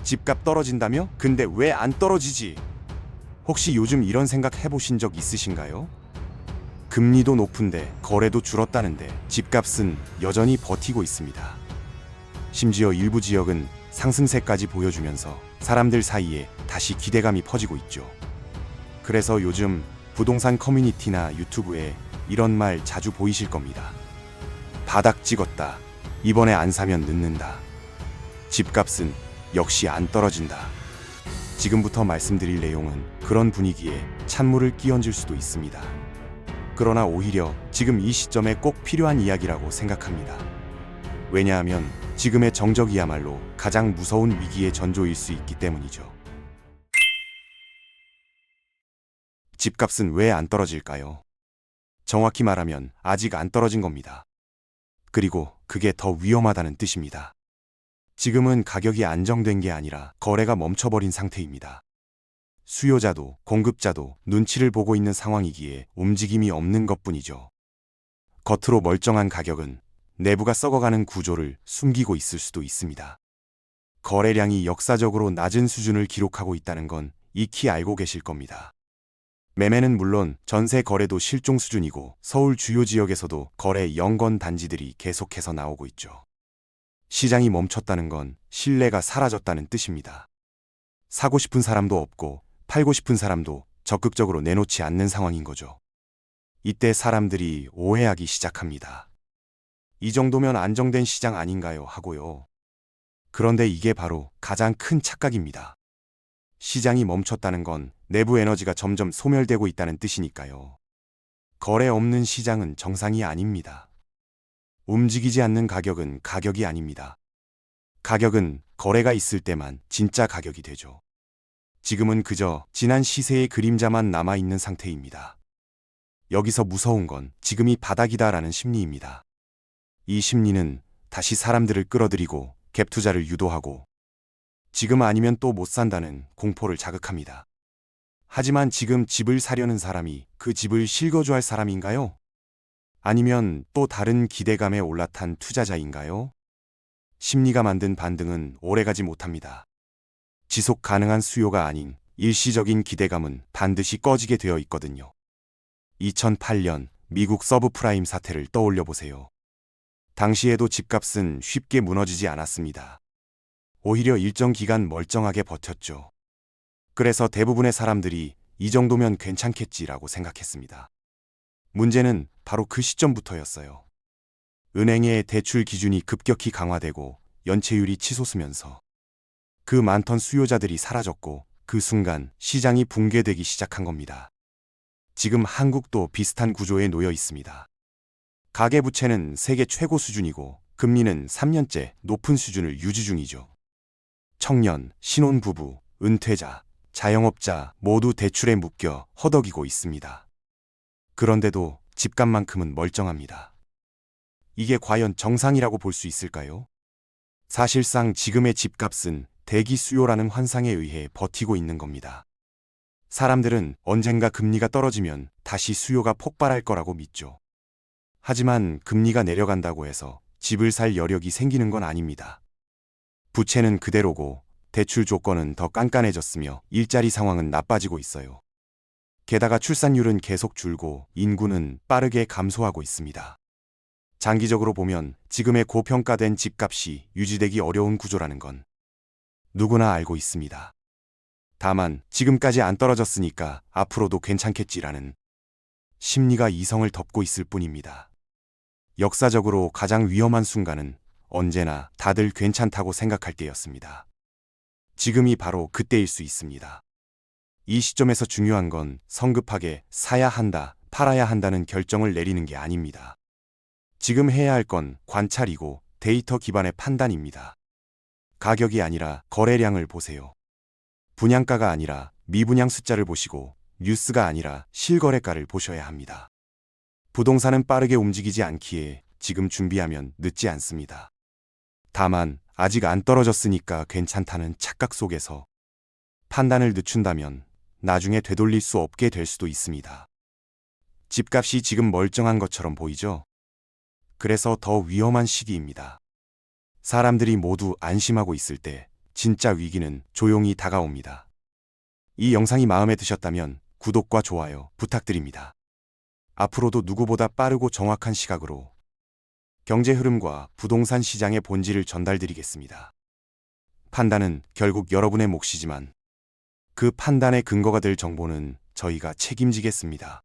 집값 떨어진다며? 근데 왜 안 떨어지지? 혹시 요즘 이런 생각 해보신 적 있으신가요? 금리도 높은데 거래도 줄었다는데 집값은 여전히 버티고 있습니다. 심지어 일부 지역은 상승세까지 보여주면서 사람들 사이에 다시 기대감이 퍼지고 있죠. 그래서 요즘 부동산 커뮤니티나 유튜브에 이런 말 자주 보이실 겁니다. 바닥 찍었다. 이번에 안 사면 늦는다. 집값은 역시 안 떨어진다. 지금부터 말씀드릴 내용은 그런 분위기에 찬물을 끼얹을 수도 있습니다. 그러나 오히려 지금 이 시점에 꼭 필요한 이야기라고 생각합니다. 왜냐하면 지금의 정적이야말로 가장 무서운 위기의 전조일 수 있기 때문이죠. 집값은 왜 안 떨어질까요? 정확히 말하면 아직 안 떨어진 겁니다. 그리고 그게 더 위험하다는 뜻입니다. 지금은 가격이 안정된 게 아니라 거래가 멈춰버린 상태입니다. 수요자도 공급자도 눈치를 보고 있는 상황이기에 움직임이 없는 것뿐이죠. 겉으로 멀쩡한 가격은 내부가 썩어가는 구조를 숨기고 있을 수도 있습니다. 거래량이 역사적으로 낮은 수준을 기록하고 있다는 건 익히 알고 계실 겁니다. 매매는 물론 전세 거래도 실종 수준이고 서울 주요 지역에서도 거래 영건 단지들이 계속해서 나오고 있죠. 시장이 멈췄다는 건 신뢰가 사라졌다는 뜻입니다. 사고 싶은 사람도 없고 팔고 싶은 사람도 적극적으로 내놓지 않는 상황인 거죠. 이때 사람들이 오해하기 시작합니다. 이 정도면 안정된 시장 아닌가요? 하고요. 그런데 이게 바로 가장 큰 착각입니다. 시장이 멈췄다는 건 내부 에너지가 점점 소멸되고 있다는 뜻이니까요. 거래 없는 시장은 정상이 아닙니다. 움직이지 않는 가격은 가격이 아닙니다. 가격은 거래가 있을 때만 진짜 가격이 되죠. 지금은 그저 지난 시세의 그림자만 남아있는 상태입니다. 여기서 무서운 건 지금이 바닥이다라는 심리입니다. 이 심리는 다시 사람들을 끌어들이고 갭 투자를 유도하고 지금 아니면 또 못 산다는 공포를 자극합니다. 하지만 지금 집을 사려는 사람이 그 집을 실거주할 사람인가요? 아니면 또 다른 기대감에 올라탄 투자자인가요? 심리가 만든 반등은 오래가지 못합니다. 지속 가능한 수요가 아닌 일시적인 기대감은 반드시 꺼지게 되어 있거든요. 2008년 미국 서브프라임 사태를 떠올려 보세요. 당시에도 집값은 쉽게 무너지지 않았습니다. 오히려 일정 기간 멀쩡하게 버텼죠. 그래서 대부분의 사람들이 이 정도면 괜찮겠지라고 생각했습니다. 문제는 바로 그 시점부터였어요. 은행의 대출 기준이 급격히 강화되고 연체율이 치솟으면서 그 많던 수요자들이 사라졌고 그 순간 시장이 붕괴되기 시작한 겁니다. 지금 한국도 비슷한 구조에 놓여 있습니다. 가계부채는 세계 최고 수준이고 금리는 3년째 높은 수준을 유지 중이죠. 청년, 신혼부부, 은퇴자, 자영업자 모두 대출에 묶여 허덕이고 있습니다. 그런데도 집값만큼은 멀쩡합니다. 이게 과연 정상이라고 볼 수 있을까요? 사실상 지금의 집값은 대기 수요라는 환상에 의해 버티고 있는 겁니다. 사람들은 언젠가 금리가 떨어지면 다시 수요가 폭발할 거라고 믿죠. 하지만 금리가 내려간다고 해서 집을 살 여력이 생기는 건 아닙니다. 부채는 그대로고 대출 조건은 더 깐깐해졌으며 일자리 상황은 나빠지고 있어요. 게다가 출산율은 계속 줄고 인구는 빠르게 감소하고 있습니다. 장기적으로 보면 지금의 고평가된 집값이 유지되기 어려운 구조라는 건 누구나 알고 있습니다. 다만 지금까지 안 떨어졌으니까 앞으로도 괜찮겠지라는 심리가 이성을 덮고 있을 뿐입니다. 역사적으로 가장 위험한 순간은 언제나 다들 괜찮다고 생각할 때였습니다. 지금이 바로 그때일 수 있습니다. 이 시점에서 중요한 건 성급하게 사야 한다, 팔아야 한다는 결정을 내리는 게 아닙니다. 지금 해야 할 건 관찰이고 데이터 기반의 판단입니다. 가격이 아니라 거래량을 보세요. 분양가가 아니라 미분양 숫자를 보시고 뉴스가 아니라 실거래가를 보셔야 합니다. 부동산은 빠르게 움직이지 않기에 지금 준비하면 늦지 않습니다. 다만 아직 안 떨어졌으니까 괜찮다는 착각 속에서 판단을 늦춘다면 나중에 되돌릴 수 없게 될 수도 있습니다. 집값이 지금 멀쩡한 것처럼 보이죠? 그래서 더 위험한 시기입니다. 사람들이 모두 안심하고 있을 때 진짜 위기는 조용히 다가옵니다. 이 영상이 마음에 드셨다면 구독과 좋아요 부탁드립니다. 앞으로도 누구보다 빠르고 정확한 시각으로 경제 흐름과 부동산 시장의 본질을 전달드리겠습니다. 판단은 결국 여러분의 몫이지만 그 판단의 근거가 될 정보는 저희가 책임지겠습니다.